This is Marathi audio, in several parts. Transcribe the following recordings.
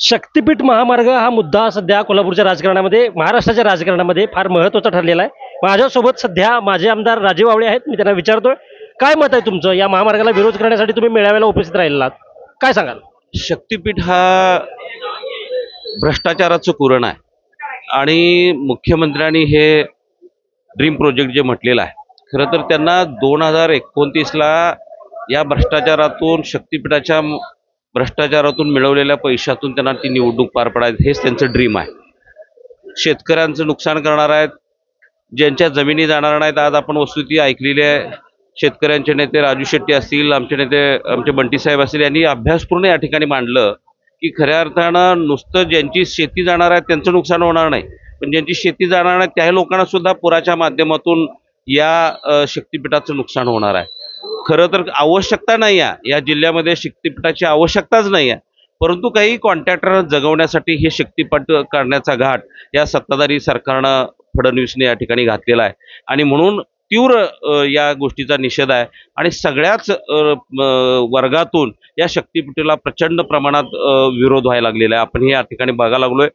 शक्तीपीठ महामार्ग हा मुद्दा सध्या कोल्हापूरच्या राजकारणामध्ये, महाराष्ट्राच्या राजकारणामध्ये फार महत्त्वाचा ठरलेला आहे. माझ्यासोबत सध्या माझे आमदार राजीव आवळे आहेत. मी त्यांना विचारतोय, काय मत आहे तुमचं? या महामार्गाला विरोध करण्यासाठी तुम्ही मेळाव्याला उपस्थित राहिलात, काय सांगाल? शक्तीपीठ हा भ्रष्टाचाराचं कुरण आहे आणि मुख्यमंत्र्यांनी हे ड्रीम प्रोजेक्ट जे म्हटलेलं आहे, खरं तर त्यांना 2029ला या भ्रष्टाचारातून, शक्तीपीठाच्या भ्रष्टाचारातून मिळवलेल्या पैशातून त्यांना ती निवडणूक पार पाडायची, हेच त्यांचं ड्रीम आहे. शेतकऱ्यांचं नुकसान करणार आहेत, ज्यांच्या जमिनी जाणार नाहीत. आज आपण वस्तुस्थिती ऐकलेली आहे. शेतकऱ्यांचे नेते राजू शेट्टी असतील, आमचे नेते आमचे बंटी साहेब असतील, यांनी अभ्यासपूर्ण या ठिकाणी मांडलं की खऱ्या अर्थानं नुसतं ज्यांची शेती जाणार आहे त्यांचं नुकसान होणार नाही, पण ज्यांची शेती जाणार नाही त्या लोकांना सुद्धा पुराच्या माध्यमातून या शक्तीपीठाचं नुकसान होणार आहे. खरं तर आवश्यकता नाही आहे या जिल्ह्यामध्ये, शक्तीपीठाची आवश्यकताच नाही आहे, परंतु काही कॉन्ट्रॅक्टर जगवण्यासाठी हे शक्तीपीठ करण्याचा घाट या सत्ताधारी सरकारनं, फडणवीसने या ठिकाणी घातलेला आहे. आणि म्हणून तीव्र या गोष्टीचा निषेध आहे आणि सगळ्याच वर्गातून या शक्तीपीठाला प्रचंड प्रमाणात विरोध व्हायला लागलेला आहे. आपण हे या ठिकाणी बघायला लागलोय.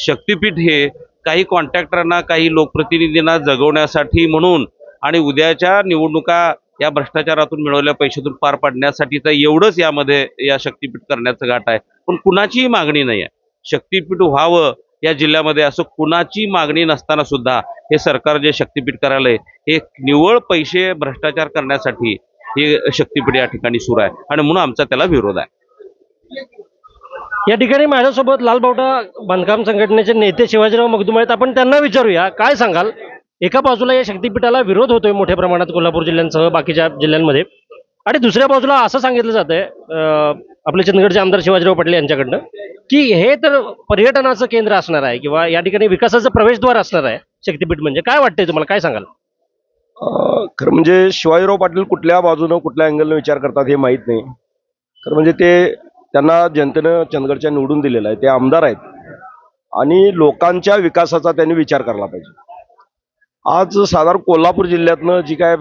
शक्तीपीठ हे काही कॉन्ट्रॅक्टरांना, काही लोकप्रतिनिधींना जगवण्यासाठी म्हणून आणि उद्याच्या निवडणुका या भ्रष्टाचारातून मिळवलेल्या पैशातून पार पाडण्यासाठीचं एवढंच यामध्ये या शक्तीपीठ करण्याचं घाट आहे. पण कुणाचीही मागणी नाही आहे शक्तीपीठ व्हावं या जिल्ह्यामध्ये, असं कुणाची मागणी नसताना सुद्धा हे सरकार जे शक्तीपीठ करायलंय हे निव्वळ पैसे भ्रष्टाचार करण्यासाठी हे शक्तीपीठ या ठिकाणी सुरू आहे आणि म्हणून आमचा त्याला विरोध आहे. या ठिकाणी माझ्यासोबत लालबावटा बांधकाम संघटनेचे नेते शिवाजीराव मगदूम आहेत. आपण त्यांना विचारूया, काय सांगाल? एका बाजूला या शक्तीपीठाला विरोध होतोय मोठ्या प्रमाणात कोल्हापूर जिल्ह्यांसह बाकीच्या जिल्ह्यांमध्ये, आणि दुसऱ्या बाजूला असं सांगितलं जातंय आपले चंदगडचे आमदार शिवाजीराव पाटील यांच्याकडनं की हे तर पर्यटनाचं केंद्र असणार आहे किंवा या ठिकाणी विकासाचं प्रवेशद्वार असणार आहे शक्तीपीठ म्हणजे. काय वाटतंय तुम्हाला, काय सांगाल? खरं म्हणजे शिवाजीराव पाटील कुठल्या बाजूनं, कुठल्या अँगलनं विचार करतात हे माहीत नाही. खरं म्हणजे त्यांना जनतेनं चंदगडच्या निवडून दिलेलं आहे, ते आमदार आहेत आणि लोकांच्या विकासाचा त्यांनी विचार करायला पाहिजे. आज साधारण कोल्हापूर जिल्ह्यातनं जी काय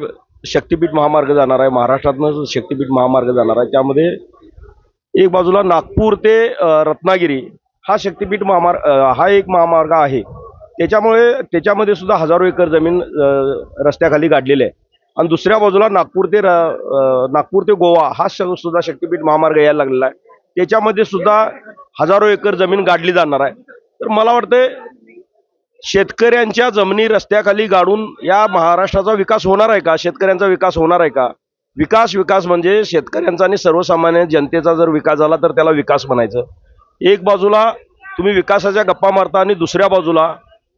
शक्तीपीठ महामार्ग जाणार आहे, महाराष्ट्रातनं शक्तीपीठ महामार्ग जाणार आहे, त्यामध्ये एक बाजूला नागपूर ते रत्नागिरी हा शक्तीपीठ हा एक महामार्ग आहे. त्याच्यामध्ये सुद्धा हजारो एकर जमीन रस्त्याखाली गाडलेली आहे. आणि दुसऱ्या बाजूला नागपूर ते गोवा हा सुद्धा शक्तीपीठ महामार्ग यायला लागलेला आहे. त्याच्यामध्ये सुद्धा हजारो एकर जमीन गाडली जाणार आहे. तर मला वाटतंय शेतकऱ्यांच्या जमिनी रस्त्याखाली गाडून या महाराष्ट्राचा विकास होणार आहे का? शेतकऱ्यांचा विकास होणार आहे का? विकास म्हणजे शेतकऱ्यांचा आणि सर्वसामान्य जनतेचा जर विकास झाला तर त्याला विकास म्हणायचं. एक बाजूला तुम्ही विकासाच्या गप्पा मारता आणि दुसऱ्या बाजूला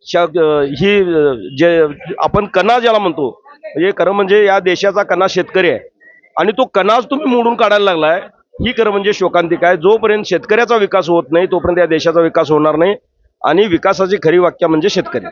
ही जे आपण कणा ज्याला म्हणतो, म्हणजे खरं म्हणजे या देशाचा कणा शेतकरी आहे आणि तो कणाच तुम्ही मोडून काढायला लागलाय, ही खरं म्हणजे शोकांतिक आहे. जोपर्यंत शेतकऱ्याचा विकास होत नाही तोपर्यंत या देशाचा विकास होणार नाही आणि विकासाची खरी व्याख्या म्हणजे शेतकरी.